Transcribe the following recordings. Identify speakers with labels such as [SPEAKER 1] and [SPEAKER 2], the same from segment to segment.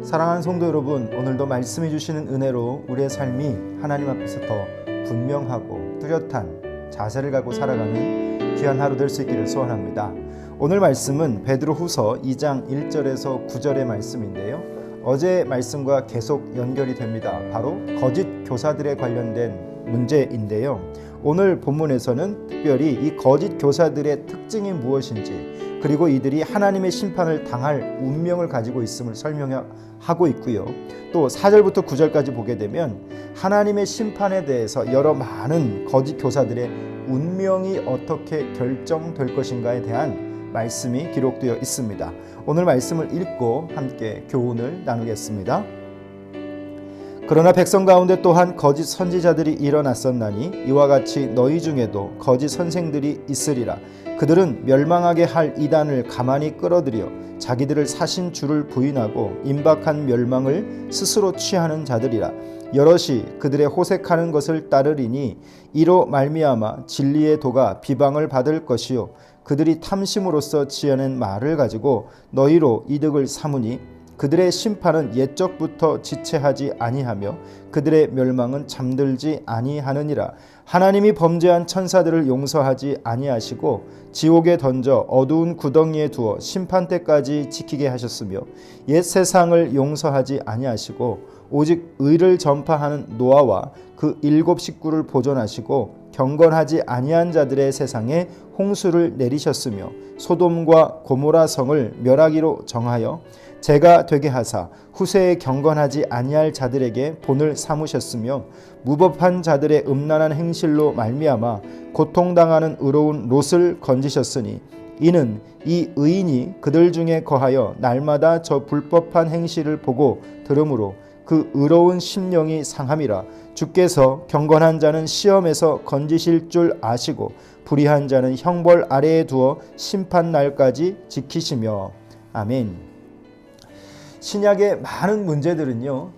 [SPEAKER 1] 사랑하는 성도 여러분, 오늘도 말씀해 주시는 은혜로 우리의 삶이 하나님 앞에서 더 분명하고 뚜렷한 자세를 갖고 살아가는 귀한 하루 될 수 있기를 소원합니다. 오늘 말씀은 베드로후서 2장 1절에서 9절의 말씀인데요. 어제 말씀과 계속 연결이 됩니다. 바로 거짓 교사들에 관련된 문제인데요. 오늘 본문에서는 특별히 이 거짓 교사들의 특징이 무엇인지, 그리고 이들이 하나님의 심판을 당할 운명을 가지고 있음을 설명하고 있고요. 또 4절부터 9절까지 보게 되면 하나님의 심판에 대해서 여러 많은 거짓 교사들의 운명이 어떻게 결정될 것인가에 대한 말씀이 기록되어 있습니다. 오늘 말씀을 읽고 함께 교훈을 나누겠습니다. 그러나 백성 가운데 또한 거짓 선지자들이 일어났었나니 이와 같이 너희 중에도 거짓 선생들이 있으리라. 그들은 멸망하게 할 이단을 가만히 끌어들여 자기들을 사신 주를 부인하고 임박한 멸망을 스스로 취하는 자들이라. 여럿이 그들의 호색하는 것을 따르리니 이로 말미암아 진리의 도가 비방을 받을 것이요 그들이 탐심으로써 지어낸 말을 가지고 너희로 이득을 삼으니 그들의 심판은 옛적부터 지체하지 아니하며 그들의 멸망은 잠들지 아니하느니라. 하나님이 범죄한 천사들을 용서하지 아니하시고 지옥에 던져 어두운 구덩이에 두어 심판 때까지 지키게 하셨으며 옛 세상을 용서하지 아니하시고 오직 의를 전파하는 노아와 그 7 식구를 보존하시고 경건하지 아니한 자들의 세상에 홍수를 내리셨으며 소돔과 고모라 성을 멸하기로 정하여 재가 되게 하사 후세에 경건하지 아니할 자들에게 본을 삼으셨으며 무법한 자들의 음란한 행실로 말미암아 고통당하는 의로운 롯을 건지셨으니 이는 이 의인이 그들 중에 거하여 날마다 저 불법한 행실을 보고 들으므로 그 의로운 심령이 상함이라. 주께서 경건한 자는 시험에서 건지실 줄 아시고 불의한 자는 형벌 아래에 두어 심판 날까지 지키시며. 아멘. 신약의 많은 문제들은요,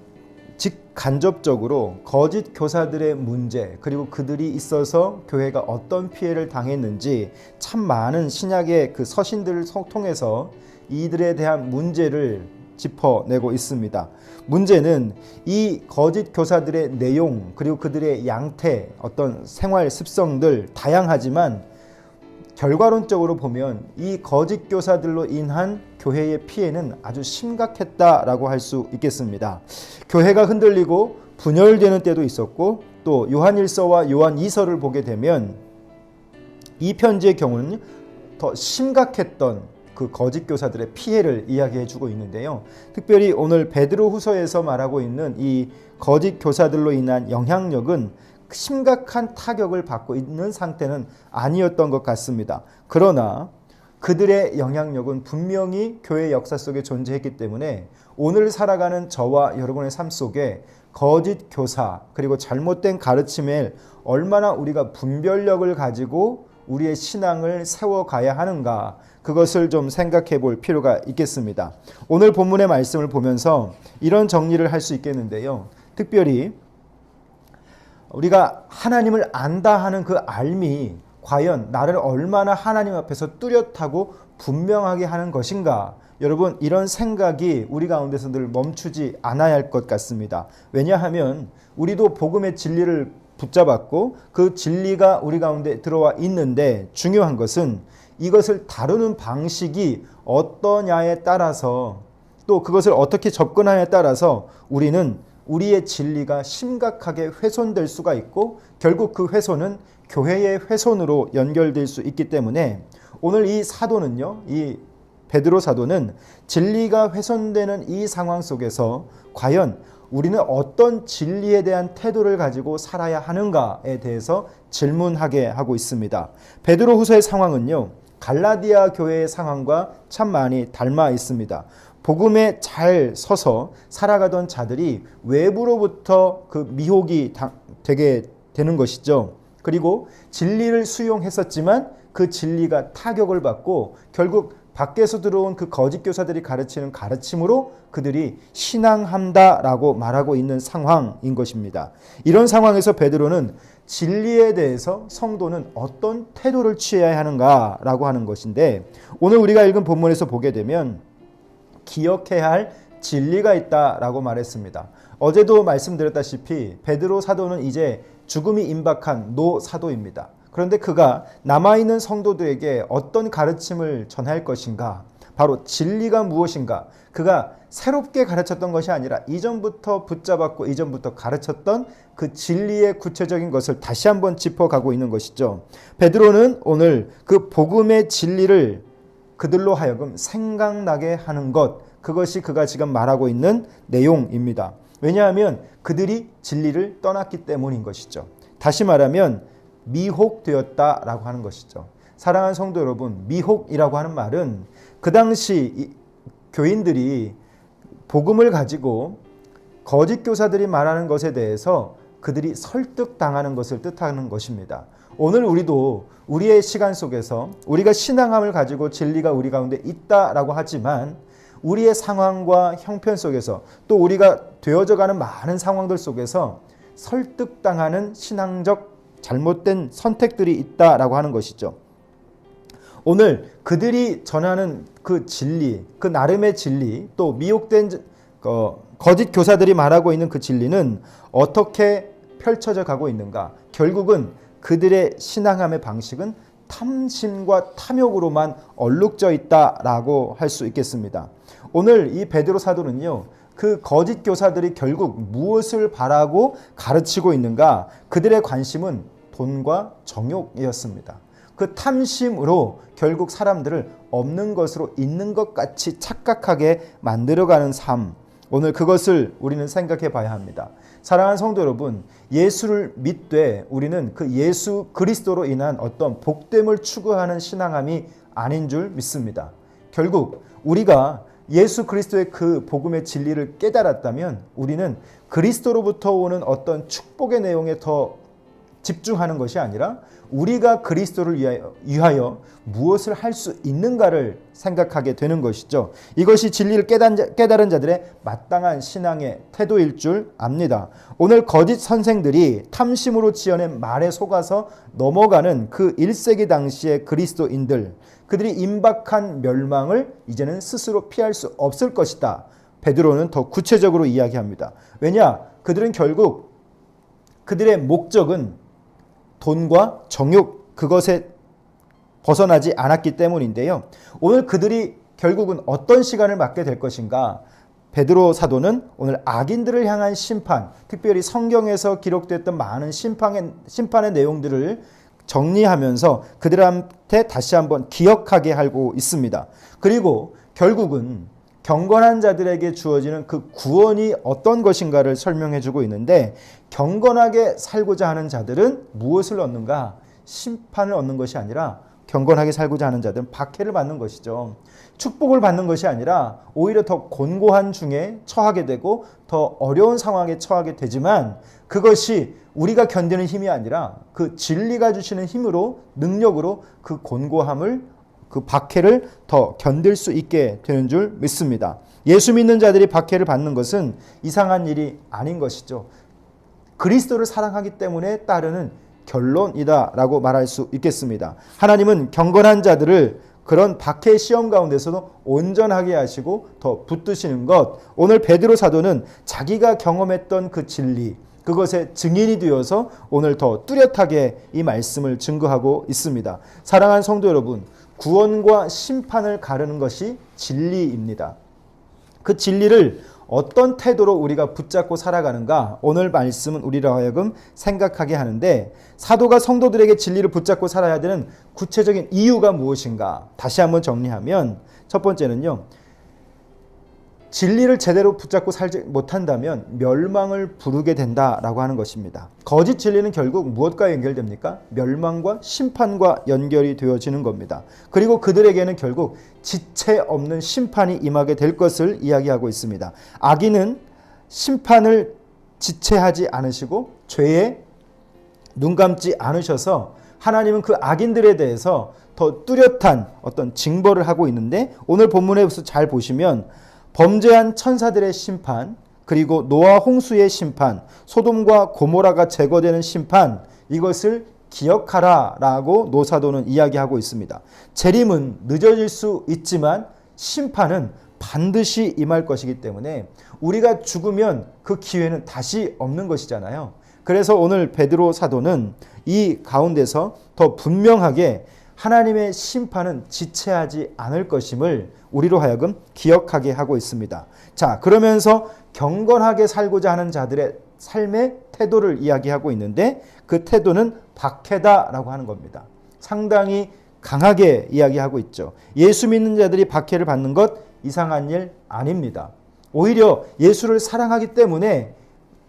[SPEAKER 1] 직간접적으로 거짓 교사들의 문제, 그리고 그들이 있어서 교회가 어떤 피해를 당했는지 참 많은 신약의 그 서신들을 통해서 이들에 대한 문제를 짚어내고 있습니다. 문제는 이 거짓 교사들의 내용, 그리고 그들의 양태, 어떤 생활 습성들 다양하지만 결과론적으로 보면 이 거짓 교사들로 인한 교회의 피해는 아주 심각했다라고 할 수 있겠습니다. 교회가 흔들리고 분열되는 때도 있었고, 또 요한일서와 요한이서를 보게 되면 이 편지의 경우는 더 심각했던 그 거짓 교사들의 피해를 이야기해 주고 있는데요. 특별히 오늘 베드로후서에서 말하고 있는 이 거짓 교사들로 인한 영향력은 심각한 타격을 받고 있는 상태는 아니었던 것 같습니다. 그러나 그들의 영향력은 분명히 교회 역사 속에 존재했기 때문에 오늘 살아가는 저와 여러분의 삶 속에 거짓 교사 그리고 잘못된 가르침에 얼마나 우리가 분별력을 가지고 우리의 신앙을 세워가야 하는가, 그것을 좀 생각해 볼 필요가 있겠습니다. 오늘 본문의 말씀을 보면서 이런 정리를 할 수 있겠는데요. 특별히 우리가 하나님을 안다 하는 그 알미 과연 나를 얼마나 하나님 앞에서 뚜렷하고 분명하게 하는 것인가, 여러분 이런 생각이 우리 가운데서 늘 멈추지 않아야 할 것 같습니다. 왜냐하면 우리도 복음의 진리를 붙잡았고 그 진리가 우리 가운데 들어와 있는데, 중요한 것은 이것을 다루는 방식이 어떠냐에 따라서, 또 그것을 어떻게 접근하냐에 따라서 우리는 우리의 진리가 심각하게 훼손될 수가 있고 결국 그 훼손은 교회의 훼손으로 연결될 수 있기 때문에 오늘 이 사도는요, 이 베드로 사도는 진리가 훼손되는 이 상황 속에서 과연 우리는 어떤 진리에 대한 태도를 가지고 살아야 하는가에 대해서 질문하게 하고 있습니다. 베드로 후서의 상황은요, 갈라디아 교회의 상황과 참 많이 닮아 있습니다. 복음에 잘 서서 살아가던 자들이 외부로부터 그 미혹이 되게 되는 것이죠. 그리고 진리를 수용했었지만 그 진리가 타격을 받고 결국 밖에서 들어온 그 거짓 교사들이 가르치는 가르침으로 그들이 신앙한다라고 말하고 있는 상황인 것입니다. 이런 상황에서 베드로는 진리에 대해서 성도는 어떤 태도를 취해야 하는가라고 하는 것인데, 오늘 우리가 읽은 본문에서 보게 되면 기억해야 할 진리가 있다라고 말했습니다. 어제도 말씀드렸다시피 베드로 사도는 이제 죽음이 임박한 노 사도입니다. 그런데 그가 남아있는 성도들에게 어떤 가르침을 전할 것인가? 바로 진리가 무엇인가? 그가 새롭게 가르쳤던 것이 아니라 이전부터 붙잡았고 이전부터 가르쳤던 그 진리의 구체적인 것을 다시 한번 짚어가고 있는 것이죠. 베드로는 오늘 그 복음의 진리를 그들로 하여금 생각나게 하는 것, 그것이 그가 지금 말하고 있는 내용입니다. 왜냐하면 그들이 진리를 떠났기 때문인 것이죠. 다시 말하면 미혹되었다라고 하는 것이죠. 사랑하는 성도 여러분, 미혹이라고 하는 말은 그 당시 교인들이 복음을 가지고 거짓 교사들이 말하는 것에 대해서 그들이 설득당하는 것을 뜻하는 것입니다. 오늘 우리도 우리의 시간 속에서 우리가 신앙함을 가지고 진리가 우리 가운데 있다라고 하지만 우리의 상황과 형편 속에서 또 우리가 되어져가는 많은 상황들 속에서 설득당하는 신앙적 잘못된 선택들이 있다라고 하는 것이죠. 오늘 그들이 전하는 그 진리, 그 나름의 진리, 또 미혹된 거짓 교사들이 말하고 있는 그 진리는 어떻게 펼쳐져 가고 있는가? 결국은 그들의 신앙함의 방식은 탐심과 탐욕으로만 얼룩져 있다라고 할 수 있겠습니다. 오늘 이 베드로 사도는요, 그 거짓 교사들이 결국 무엇을 바라고 가르치고 있는가? 그들의 관심은 돈과 정욕이었습니다. 그 탐심으로 결국 사람들을 없는 것으로 있는 것 같이 착각하게 만들어가는 삶, 오늘 그것을 우리는 생각해 봐야 합니다. 사랑하는 성도 여러분, 예수를 믿되 우리는 그 예수 그리스도로 인한 어떤 복됨을 추구하는 신앙함이 아닌 줄 믿습니다. 결국 우리가 예수 그리스도의 그 복음의 진리를 깨달았다면 우리는 그리스도로부터 오는 어떤 축복의 내용에 더 집중하는 것이 아니라 우리가 그리스도를 위하여 무엇을 할 수 있는가를 생각하게 되는 것이죠. 이것이 진리를 깨달은 자들의 마땅한 신앙의 태도일 줄 압니다. 오늘 거짓 선생들이 탐심으로 지어낸 말에 속아서 넘어가는 그 1세기 당시의 그리스도인들, 그들이 임박한 멸망을 이제는 스스로 피할 수 없을 것이다. 베드로는 더 구체적으로 이야기합니다. 왜냐? 그들은 결국 그들의 목적은 돈과 정욕, 그것에 벗어나지 않았기 때문인데요. 오늘 그들이 결국은 어떤 시간을 맞게 될 것인가? 베드로 사도는 오늘 악인들을 향한 심판, 특별히 성경에서 기록됐던 많은 심판의 내용들을 정리하면서 그들한테 다시 한번 기억하게 하고 있습니다. 그리고 결국은 경건한 자들에게 주어지는 그 구원이 어떤 것인가를 설명해 주고 있는데, 경건하게 살고자 하는 자들은 무엇을 얻는가? 심판을 얻는 것이 아니라 경건하게 살고자 하는 자들은 박해를 받는 것이죠. 축복을 받는 것이 아니라 오히려 더 곤고한 중에 처하게 되고 더 어려운 상황에 처하게 되지만, 그것이 우리가 견디는 힘이 아니라 그 진리가 주시는 힘으로, 능력으로 그 곤고함을, 그 박해를 더 견딜 수 있게 되는 줄 믿습니다. 예수 믿는 자들이 박해를 받는 것은 이상한 일이 아닌 것이죠. 그리스도를 사랑하기 때문에 따르는 결론이다라고 말할 수 있겠습니다. 하나님은 경건한 자들을 그런 박해 시험 가운데서도 온전하게 하시고 더 붙드시는 것, 오늘 베드로 사도는 자기가 경험했던 그 진리, 그것의 증인이 되어서 오늘 더 뚜렷하게 이 말씀을 증거하고 있습니다. 사랑하는 성도 여러분, 구원과 심판을 가르는 것이 진리입니다. 그 진리를 어떤 태도로 우리가 붙잡고 살아가는가, 오늘 말씀은 우리로 하여금 생각하게 하는데, 사도가 성도들에게 진리를 붙잡고 살아야 되는 구체적인 이유가 무엇인가? 다시 한번 정리하면, 첫 번째는요, 진리를 제대로 붙잡고 살지 못한다면 멸망을 부르게 된다라고 하는 것입니다. 거짓 진리는 결국 무엇과 연결됩니까? 멸망과 심판과 연결이 되어지는 겁니다. 그리고 그들에게는 결국 지체 없는 심판이 임하게 될 것을 이야기하고 있습니다. 악인은 심판을 지체하지 않으시고 죄에 눈 감지 않으셔서 하나님은 그 악인들에 대해서 더 뚜렷한 어떤 징벌을 하고 있는데, 오늘 본문에서 잘 보시면 범죄한 천사들의 심판, 그리고 노아 홍수의 심판, 소돔과 고모라가 제거되는 심판, 이것을 기억하라라고 노사도는 이야기하고 있습니다. 재림은 늦어질 수 있지만 심판은 반드시 임할 것이기 때문에 우리가 죽으면 그 기회는 다시 없는 것이잖아요. 그래서 오늘 베드로 사도는 이 가운데서 더 분명하게 하나님의 심판은 지체하지 않을 것임을 우리로 하여금 기억하게 하고 있습니다. 자, 그러면서 경건하게 살고자 하는 자들의 삶의 태도를 이야기하고 있는데 그 태도는 박해다라고 하는 겁니다. 상당히 강하게 이야기하고 있죠. 예수 믿는 자들이 박해를 받는 것 이상한 일 아닙니다. 오히려 예수를 사랑하기 때문에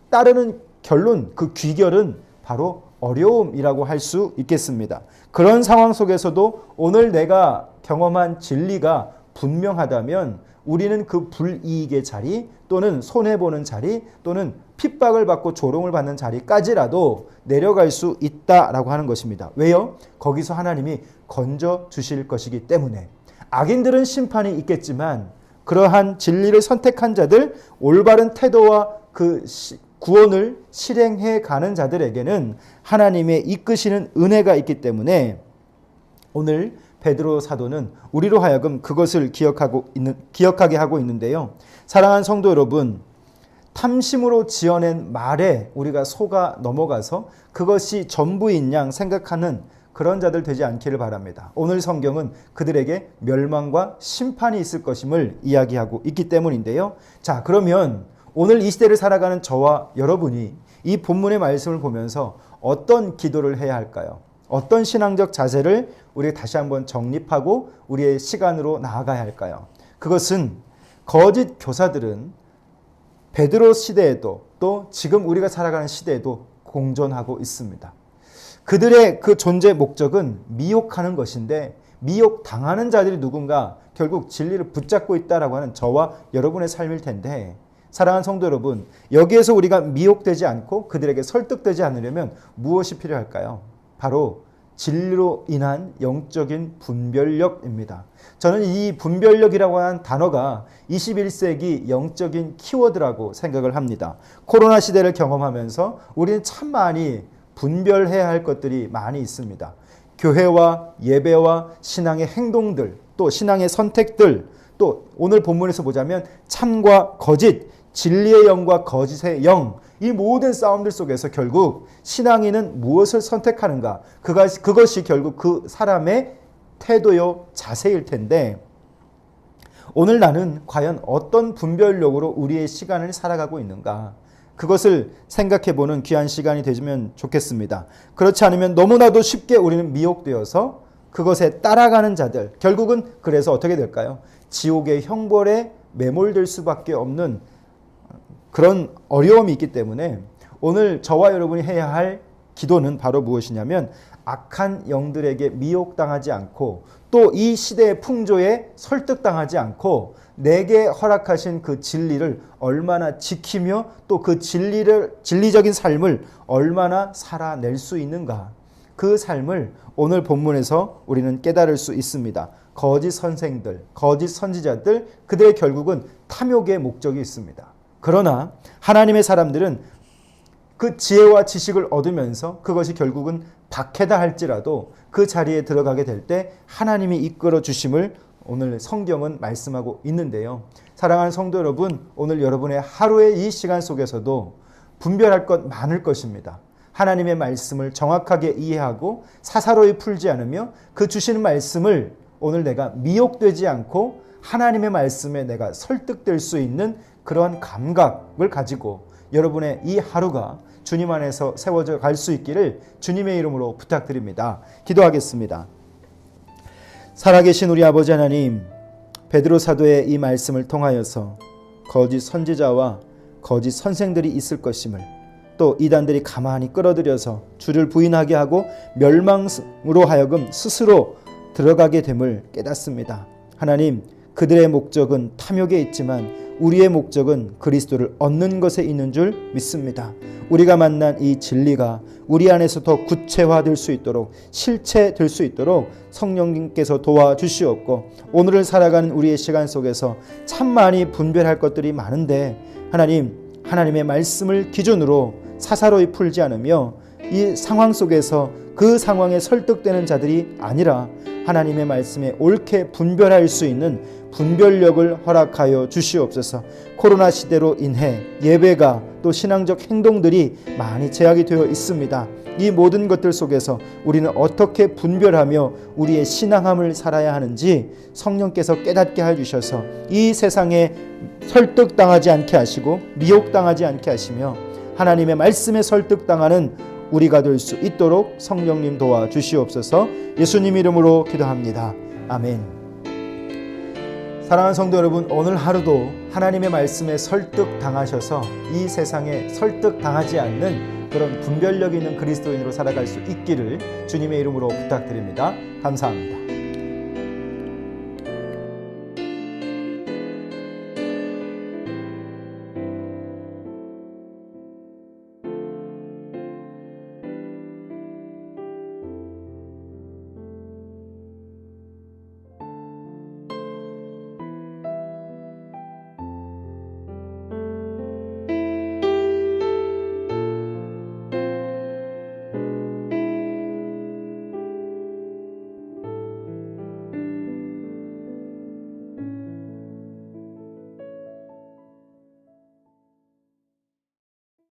[SPEAKER 1] 따르는 결론, 그 귀결은 바로 어려움이라고 할 수 있겠습니다. 그런 상황 속에서도 오늘 내가 경험한 진리가 분명하다면 우리는 그 불이익의 자리 또는 손해보는 자리 또는 핍박을 받고 조롱을 받는 자리까지라도 내려갈 수 있다라고 하는 것입니다. 왜요? 거기서 하나님이 건져 주실 것이기 때문에. 악인들은 심판이 있겠지만 그러한 진리를 선택한 자들, 올바른 태도와 그 구원을 실행해 가는 자들에게는 하나님의 이끄시는 은혜가 있기 때문에 오늘 베드로 사도는 우리로 하여금 그것을 기억하게 하고 있는데요. 사랑하는 성도 여러분, 탐심으로 지어낸 말에 우리가 속아 넘어가서 그것이 전부인 양 생각하는 그런 자들 되지 않기를 바랍니다. 오늘 성경은 그들에게 멸망과 심판이 있을 것임을 이야기하고 있기 때문인데요. 자, 그러면 오늘 이 시대를 살아가는 저와 여러분이 이 본문의 말씀을 보면서 어떤 기도를 해야 할까요? 어떤 신앙적 자세를 우리가 다시 한번 정립하고 우리의 시간으로 나아가야 할까요? 그것은 거짓 교사들은 베드로 시대에도 또 지금 우리가 살아가는 시대에도 공존하고 있습니다. 그들의 그 존재 목적은 미혹하는 것인데 미혹당하는 자들이 누군가 결국 진리를 붙잡고 있다라고 하는 저와 여러분의 삶일 텐데 사랑하는 성도 여러분, 여기에서 우리가 미혹되지 않고 그들에게 설득되지 않으려면 무엇이 필요할까요? 바로 진리로 인한 영적인 분별력입니다. 저는 이 분별력이라고 하는 단어가 21세기 영적인 키워드라고 생각을 합니다. 코로나 시대를 경험하면서 우리는 참 많이 분별해야 할 것들이 많이 있습니다. 교회와 예배와 신앙의 행동들, 또 신앙의 선택들, 또 오늘 본문에서 보자면 참과 거짓, 진리의 영과 거짓의 영, 이 모든 싸움들 속에서 결국 신앙인은 무엇을 선택하는가? 그것이 결국 그 사람의 태도요, 자세일 텐데 오늘 나는 과연 어떤 분별력으로 우리의 시간을 살아가고 있는가? 그것을 생각해보는 귀한 시간이 되면 좋겠습니다. 그렇지 않으면 너무나도 쉽게 우리는 미혹되어서 그것에 따라가는 자들, 결국은 그래서 어떻게 될까요? 지옥의 형벌에 매몰될 수밖에 없는 그런 어려움이 있기 때문에 오늘 저와 여러분이 해야 할 기도는 바로 무엇이냐면 악한 영들에게 미혹당하지 않고 또 이 시대의 풍조에 설득당하지 않고 내게 허락하신 그 진리를 얼마나 지키며 또 그 진리적인 삶을 얼마나 살아낼 수 있는가. 그 삶을 오늘 본문에서 우리는 깨달을 수 있습니다. 거짓 선생들, 거짓 선지자들, 그들의 결국은 탐욕의 목적이 있습니다. 그러나 하나님의 사람들은 그 지혜와 지식을 얻으면서 그것이 결국은 박해다 할지라도 그 자리에 들어가게 될 때 하나님이 이끌어 주심을 오늘 성경은 말씀하고 있는데요. 사랑하는 성도 여러분, 오늘 여러분의 하루의 이 시간 속에서도 분별할 것 많을 것입니다. 하나님의 말씀을 정확하게 이해하고 사사로이 풀지 않으며 그 주시는 말씀을 오늘 내가 미혹되지 않고 하나님의 말씀에 내가 설득될 수 있는 그러한 감각을 가지고 여러분의 이 하루가 주님 안에서 세워져 갈 수 있기를 주님의 이름으로 부탁드립니다. 기도하겠습니다. 살아계신 우리 아버지 하나님, 베드로 사도의 이 말씀을 통하여서 거짓 선지자와 거짓 선생들이 있을 것임을 또 이단들이 가만히 끌어들여서 주를 부인하게 하고 멸망으로 하여금 스스로 들어가게 됨을 깨닫습니다. 하나님, 그들의 목적은 탐욕에 있지만 우리의 목적은 그리스도를 얻는 것에 있는 줄 믿습니다. 우리가 만난 이 진리가 우리 안에서 더 구체화될 수 있도록 실체될 수 있도록 성령님께서 도와주시옵고 오늘을 살아가는 우리의 시간 속에서 참 많이 분별할 것들이 많은데 하나님의 말씀을 기준으로 사사로이 풀지 않으며 이 상황 속에서 그 상황에 설득되는 자들이 아니라 하나님의 말씀에 옳게 분별할 수 있는 분별력을 허락하여 주시옵소서. 코로나 시대로 인해 예배가 또 신앙적 행동들이 많이 제약이 되어 있습니다. 이 모든 것들 속에서 우리는 어떻게 분별하며 우리의 신앙함을 살아야 하는지 성령께서 깨닫게 해주셔서 이 세상에 설득당하지 않게 하시고 미혹당하지 않게 하시며 하나님의 말씀에 설득당하는 우리가 될 수 있도록 성령님 도와주시옵소서. 예수님 이름으로 기도합니다. 아멘. 사랑하는 성도 여러분, 오늘 하루도 하나님의 말씀에 설득당하셔서 이 세상에 설득당하지 않는 그런 분별력 있는 그리스도인으로 살아갈 수 있기를 주님의 이름으로 부탁드립니다. 감사합니다.